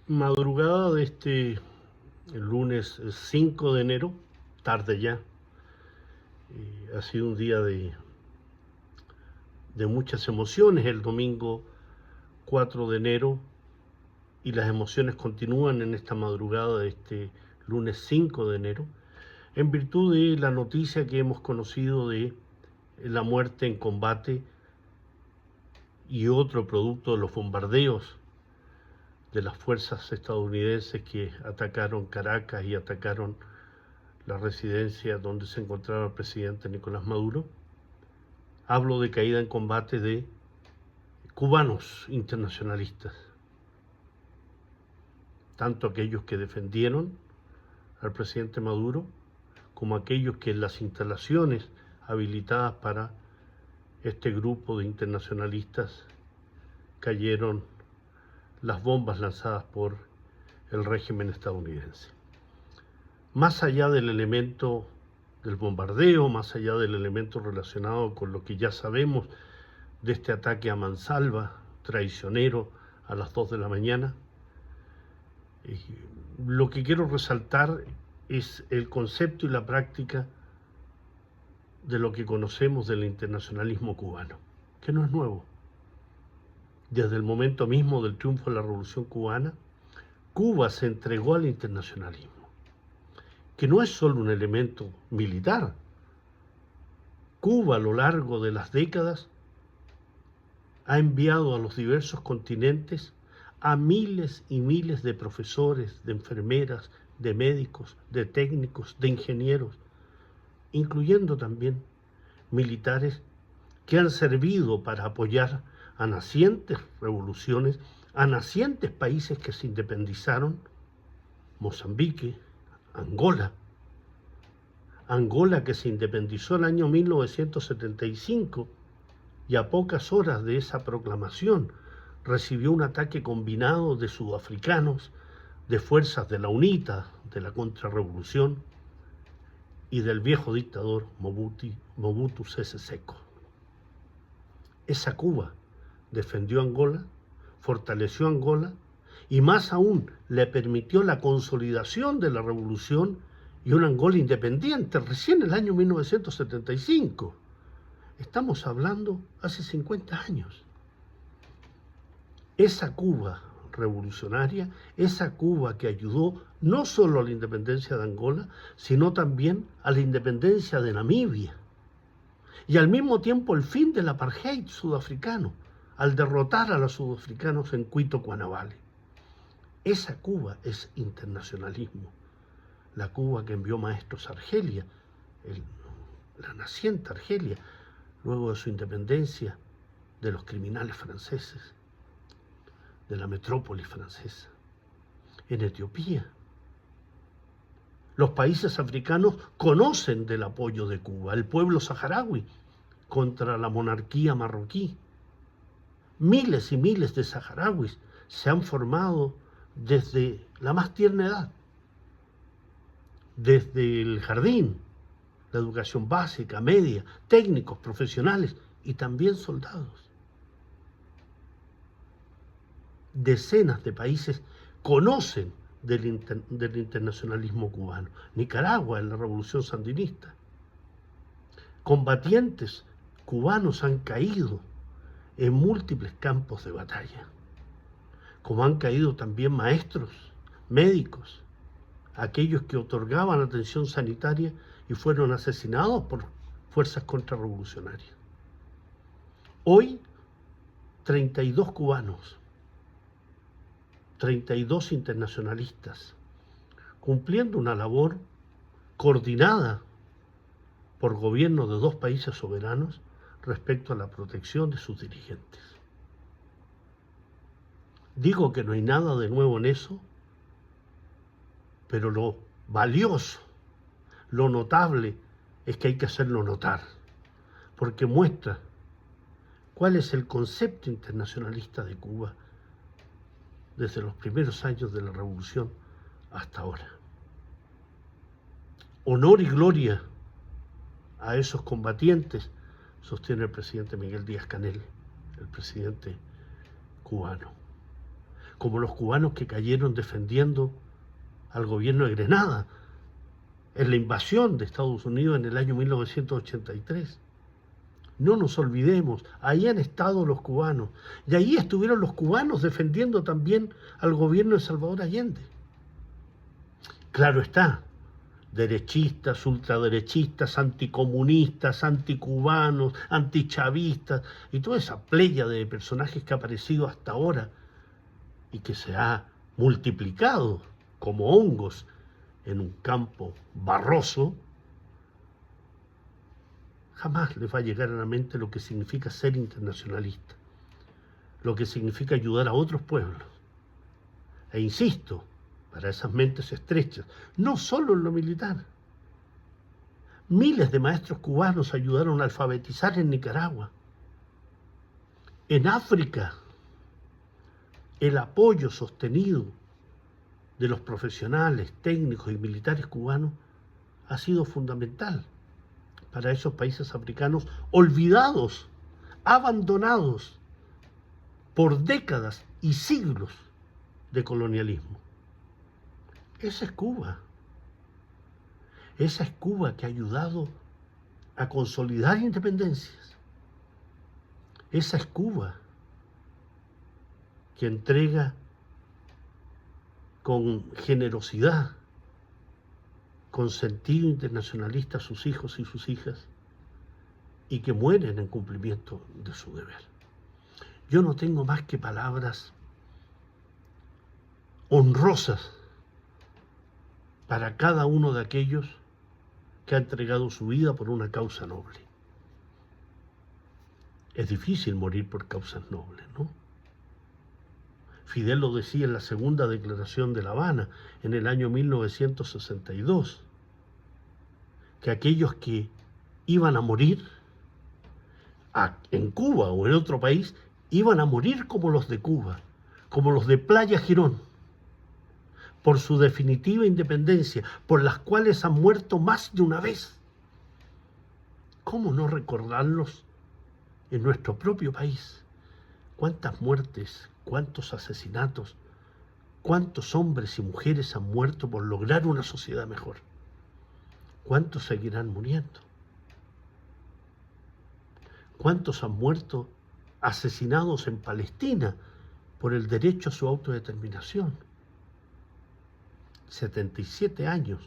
Madrugada de el lunes 5 de enero, tarde ya, ha sido un día de muchas emociones el domingo 4 de enero y las emociones continúan en esta madrugada de este lunes 5 de enero en virtud de la noticia que hemos conocido de la muerte en combate y otro producto de los bombardeos de las fuerzas estadounidenses que atacaron Caracas y atacaron la residencia donde se encontraba el presidente Nicolás Maduro. Hablo de caída en combate de cubanos internacionalistas, tanto aquellos que defendieron al presidente Maduro como aquellos que en las instalaciones habilitadas para este grupo de internacionalistas cayeron las bombas lanzadas por el régimen estadounidense. Más allá del elemento del bombardeo, más allá del elemento relacionado con lo que ya sabemos de este ataque a mansalva, traicionero, a las 2 de la mañana, lo que quiero resaltar es el concepto y la práctica de lo que conocemos del internacionalismo cubano, que no es nuevo. Desde el momento mismo del triunfo de la Revolución Cubana, Cuba se entregó al internacionalismo, que no es solo un elemento militar. Cuba, a lo largo de las décadas, ha enviado a los diversos continentes a miles y miles de profesores, de enfermeras, de médicos, de técnicos, de ingenieros, incluyendo también militares que han servido para apoyar a nacientes revoluciones, a nacientes países que se independizaron, Mozambique, Angola que se independizó en el año 1975 y a pocas horas de esa proclamación recibió un ataque combinado de sudafricanos, de fuerzas de la UNITA, de la contrarrevolución, y del viejo dictador Mobutu Sese Seko. Esa Cuba defendió Angola, fortaleció Angola y más aún le permitió la consolidación de la revolución y una Angola independiente recién en el año 1975. Estamos hablando hace 50 años. Esa Cuba revolucionaria, esa Cuba que ayudó no solo a la independencia de Angola, sino también a la independencia de Namibia. Y al mismo tiempo el fin del apartheid sudafricano, al derrotar a los sudafricanos en Cuito, Cuanavale. Esa Cuba es internacionalismo. La Cuba que envió maestros a Argelia, la naciente Argelia, luego de su independencia de los criminales franceses, de la metrópoli francesa. En Etiopía, los países africanos conocen del apoyo de Cuba, el pueblo saharaui contra la monarquía marroquí. Miles y miles de saharauis se han formado desde la más tierna edad, desde el jardín, la educación básica, media, técnicos, profesionales y también soldados. Decenas de países conocen del internacionalismo cubano. Nicaragua en la revolución sandinista. Combatientes cubanos han caído en múltiples campos de batalla, como han caído también maestros, médicos, aquellos que otorgaban atención sanitaria y fueron asesinados por fuerzas contrarrevolucionarias. Hoy, 32 cubanos, 32 internacionalistas, cumpliendo una labor coordinada por gobiernos de dos países soberanos respecto a la protección de sus dirigentes. Digo que no hay nada de nuevo en eso, pero lo valioso, lo notable, es que hay que hacerlo notar, porque muestra cuál es el concepto internacionalista de Cuba desde los primeros años de la revolución hasta ahora. Honor y gloria a esos combatientes, sostiene el presidente Miguel Díaz-Canel, el presidente cubano. como los cubanos que cayeron defendiendo al gobierno de Grenada en la invasión de Estados Unidos en el año 1983. No nos olvidemos, ahí han estado los cubanos, y ahí estuvieron los cubanos defendiendo también al gobierno de Salvador Allende. Claro está, derechistas, ultraderechistas, anticomunistas, anticubanos, antichavistas, y toda esa pléyade de personajes que ha aparecido hasta ahora y que se ha multiplicado como hongos en un campo barroso, jamás les va a llegar a la mente lo que significa ser internacionalista, lo que significa ayudar a otros pueblos. E insisto, para esas mentes estrechas, no solo en lo militar. Miles de maestros cubanos ayudaron a alfabetizar en Nicaragua. En África, el apoyo sostenido de los profesionales, técnicos y militares cubanos ha sido fundamental para esos países africanos olvidados, abandonados por décadas y siglos de colonialismo. Esa es Cuba. Esa es Cuba que ha ayudado a consolidar independencias. Esa es Cuba que entrega con generosidad, con sentido internacionalista a sus hijos y sus hijas, y que mueren en cumplimiento de su deber. Yo no tengo más que palabras honrosas para cada uno de aquellos que ha entregado su vida por una causa noble. Es difícil morir por causas nobles, ¿no? Fidel lo decía en la segunda declaración de La Habana, en el año 1962, que aquellos que iban a morir en Cuba o en otro país, iban a morir como los de Cuba, como los de Playa Girón, por su definitiva independencia, por las cuales han muerto más de una vez. ¿Cómo no recordarlos en nuestro propio país? ¿Cuántas muertes, cuántos asesinatos, cuántos hombres y mujeres han muerto por lograr una sociedad mejor? ¿Cuántos seguirán muriendo? ¿Cuántos han muerto asesinados en Palestina por el derecho a su autodeterminación? 77 años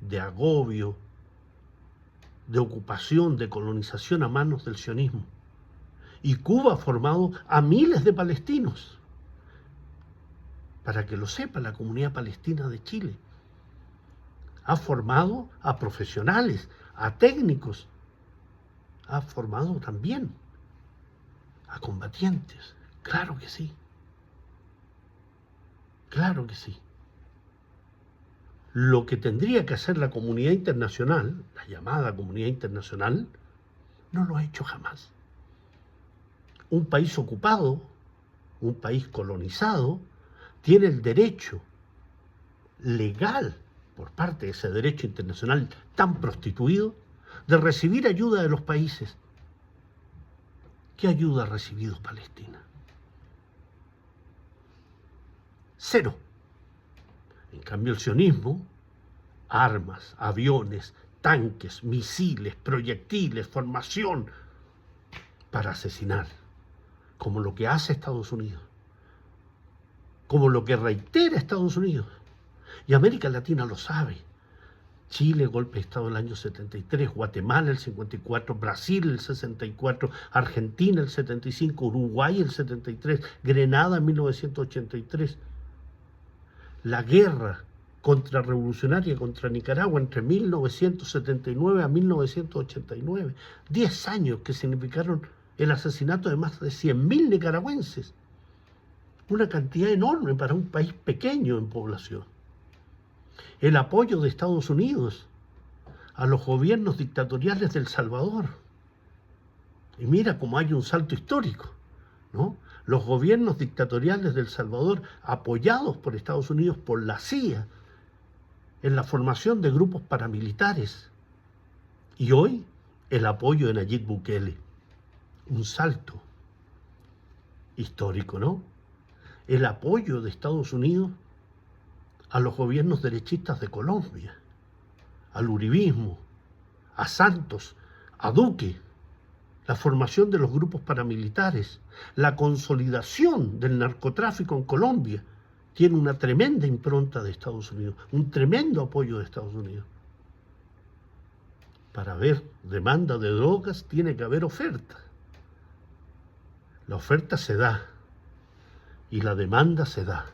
de agobio, de ocupación, de colonización a manos del sionismo. Y Cuba ha formado a miles de palestinos. Para que lo sepa la comunidad palestina de Chile. Ha formado a profesionales, a técnicos. Ha formado también a combatientes. Claro que sí. Claro que sí. Lo que tendría que hacer la comunidad internacional, la llamada comunidad internacional, no lo ha hecho jamás. Un país ocupado, un país colonizado, tiene el derecho legal, por parte de ese derecho internacional tan prostituido, de recibir ayuda de los países. ¿Qué ayuda ha recibido Palestina? Cero. En cambio, el sionismo, armas, aviones, tanques, misiles, proyectiles, formación para asesinar, como lo que hace Estados Unidos, como lo que reitera Estados Unidos. Y América Latina lo sabe. Chile, golpe de Estado el año 73, Guatemala el 54, Brasil el 64, Argentina el 75, Uruguay el 73, Grenada en 1983. La guerra contrarrevolucionaria contra Nicaragua entre 1979 a 1989. 10 años que significaron el asesinato de más de 100.000 nicaragüenses. Una cantidad enorme para un país pequeño en población. El apoyo de Estados Unidos a los gobiernos dictatoriales de El Salvador. Y mira cómo hay un salto histórico, ¿no? Los gobiernos dictatoriales de El Salvador, apoyados por Estados Unidos, por la CIA, en la formación de grupos paramilitares. Y hoy, el apoyo de Nayib Bukele. Un salto histórico, ¿no? el apoyo de Estados Unidos a los gobiernos derechistas de Colombia, al uribismo, a Santos, a Duque, la formación de los grupos paramilitares, la consolidación del narcotráfico en Colombia, tiene una tremenda impronta de Estados Unidos, un tremendo apoyo de Estados Unidos. Para haber demanda de drogas tiene que haber oferta. La oferta se da y la demanda se da.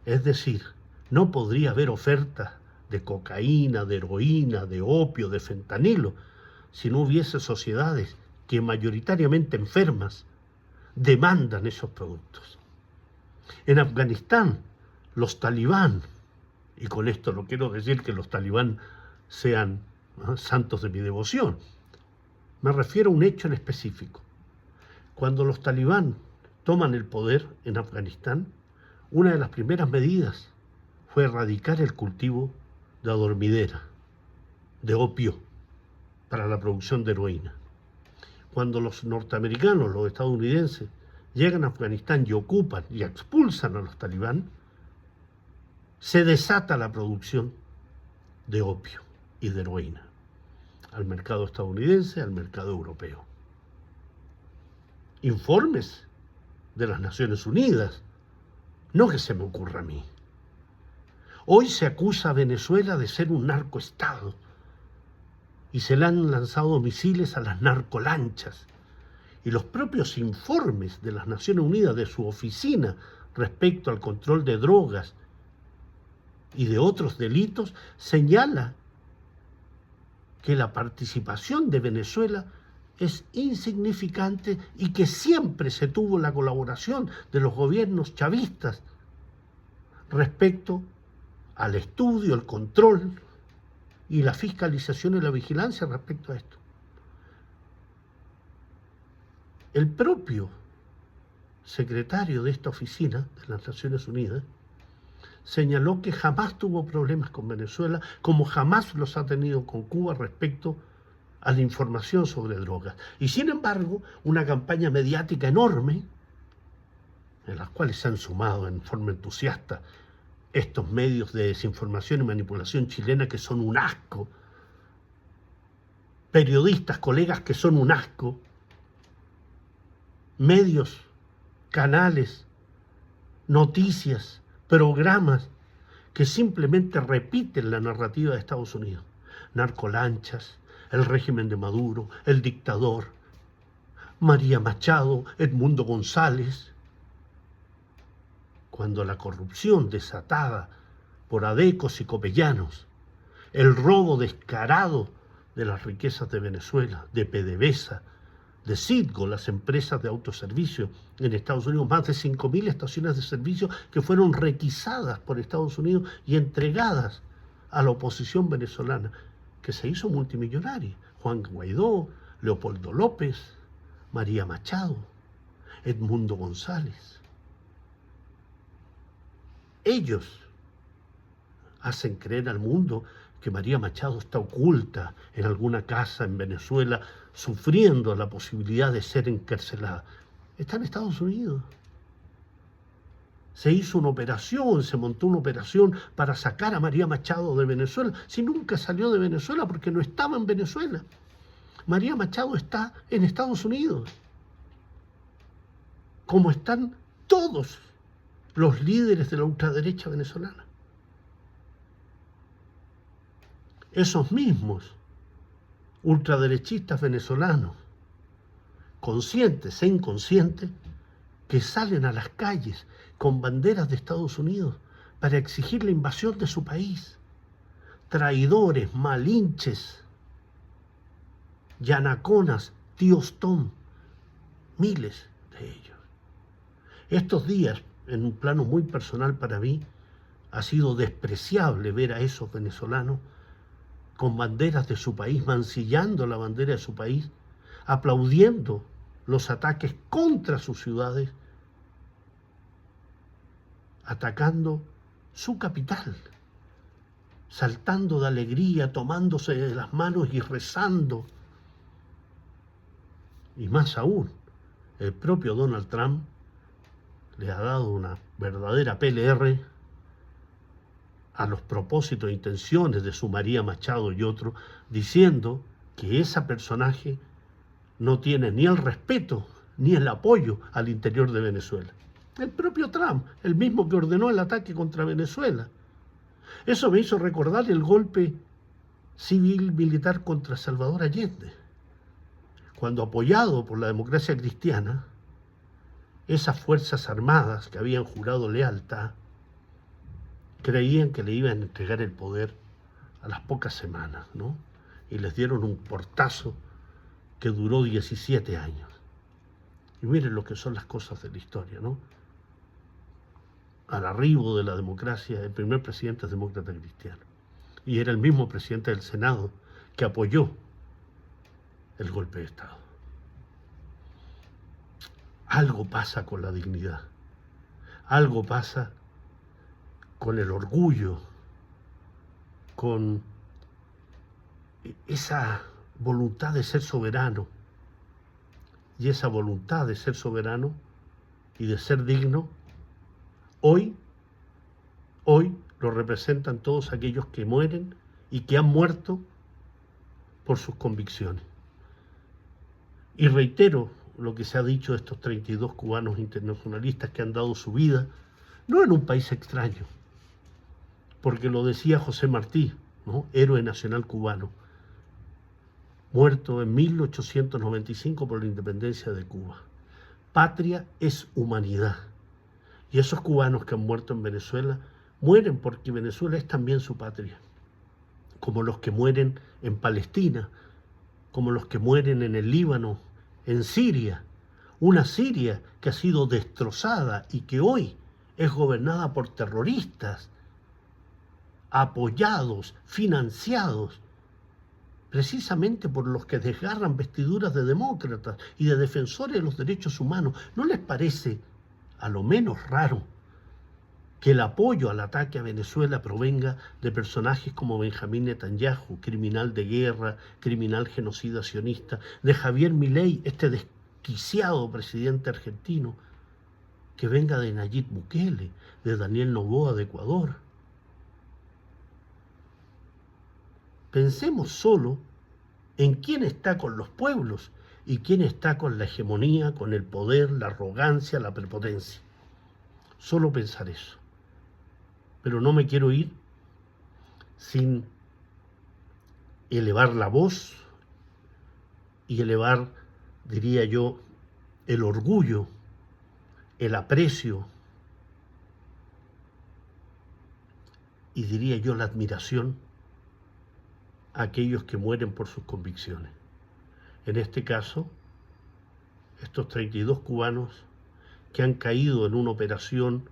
Es decir, no podría haber oferta de cocaína, de heroína, de opio, de fentanilo, si no hubiese sociedades que mayoritariamente enfermas demandan esos productos. En Afganistán, los talibán, y con esto no quiero decir que los talibán sean santos de mi devoción, me refiero a un hecho en específico. Cuando los talibán toman el poder en Afganistán, una de las primeras medidas fue erradicar el cultivo de adormidera, de opio, para la producción de heroína. Cuando los norteamericanos, los estadounidenses, llegan a Afganistán y ocupan y expulsan a los talibán, se desata la producción de opio y de heroína al mercado estadounidense, al mercado europeo. Informes de las Naciones Unidas, no que se me ocurra a mí. Hoy se acusa a Venezuela de ser un narcoestado y se le han lanzado misiles a las narcolanchas. Y los propios informes de las Naciones Unidas, de su oficina respecto al control de drogas y de otros delitos, señala que la participación de Venezuela es insignificante y que siempre se tuvo la colaboración de los gobiernos chavistas respecto al estudio, el control y la fiscalización y la vigilancia respecto a esto. El propio secretario de esta oficina de las Naciones Unidas señaló que jamás tuvo problemas con Venezuela, como jamás los ha tenido con Cuba respecto a la información sobre drogas. Y sin embargo, una campaña mediática enorme, en las cuales se han sumado en forma entusiasta estos medios de desinformación y manipulación chilena que son un asco, periodistas, colegas que son un asco, medios, canales, noticias, programas que simplemente repiten la narrativa de Estados Unidos. Narcolanchas, el régimen de Maduro, el dictador, María Machado, Edmundo González. Cuando la corrupción desatada por adecos y copellanos, el robo descarado de las riquezas de Venezuela, de PDVSA, de Citgo, las empresas de autoservicio en Estados Unidos, más de 5.000 estaciones de servicio que fueron requisadas por Estados Unidos y entregadas a la oposición venezolana, que se hizo multimillonaria. Juan Guaidó, Leopoldo López, María Machado, Edmundo González. Ellos hacen creer al mundo que María Machado está oculta en alguna casa en Venezuela, sufriendo la posibilidad de ser encarcelada. Está en Estados Unidos. Se hizo una operación, se montó una operación para sacar a María Machado de Venezuela, si nunca salió de Venezuela porque no estaba en Venezuela. María Machado está en Estados Unidos, como están todos los líderes de la ultraderecha venezolana. Esos mismos ultraderechistas venezolanos, conscientes e inconscientes, que salen a las calles con banderas de Estados Unidos para exigir la invasión de su país. Traidores, malinches, yanaconas, tíos Tom, miles de ellos. Estos días, en un plano muy personal para mí, ha sido despreciable ver a esos venezolanos con banderas de su país, mancillando la bandera de su país, aplaudiendo los ataques contra sus ciudades, atacando su capital, saltando de alegría, tomándose de las manos y rezando. Y más aún, el propio Donald Trump le ha dado una verdadera PLR, a los propósitos e intenciones de su María Machado y otros, diciendo que ese personaje no tiene ni el respeto ni el apoyo al interior de Venezuela. El propio Trump, el mismo que ordenó el ataque contra Venezuela. Eso me hizo recordar el golpe civil-militar contra Salvador Allende, cuando, apoyado por la democracia cristiana, esas fuerzas armadas que habían jurado lealtad creían que le iban a entregar el poder a las pocas semanas, ¿no? Y les dieron un portazo que duró 17 años. Y miren lo que son las cosas de la historia, ¿no? Al arribo de la democracia, el primer presidente es demócrata cristiano. Y era el mismo presidente del Senado que apoyó el golpe de Estado. Algo pasa con la dignidad. Algo pasa con el orgullo, con esa voluntad de ser soberano. Y esa voluntad de ser soberano y de ser digno, hoy lo representan todos aquellos que mueren y que han muerto por sus convicciones. Y reitero lo que se ha dicho de estos 32 cubanos internacionalistas que han dado su vida, no en un país extraño, porque lo decía José Martí, ¿no? Héroe nacional cubano, muerto en 1895 por la independencia de Cuba. Patria es humanidad. Y esos cubanos que han muerto en Venezuela mueren porque Venezuela es también su patria, como los que mueren en Palestina, como los que mueren en el Líbano, en Siria, una Siria que ha sido destrozada y que hoy es gobernada por terroristas, apoyados, financiados, precisamente por los que desgarran vestiduras de demócratas y de defensores de los derechos humanos. ¿No les parece a lo menos raro que el apoyo al ataque a Venezuela provenga de personajes como Benjamín Netanyahu, criminal de guerra, criminal genocida sionista, de Javier Milei, este desquiciado presidente argentino, que venga de Nayib Bukele, de Daniel Noboa de Ecuador? Pensemos solo en quién está con los pueblos y quién está con la hegemonía, con el poder, la arrogancia, la prepotencia. Solo pensar eso. Pero no me quiero ir sin elevar la voz y elevar, diría yo, el orgullo, el aprecio y diría yo la admiración a aquellos que mueren por sus convicciones. En este caso, estos 32 cubanos que han caído en una operación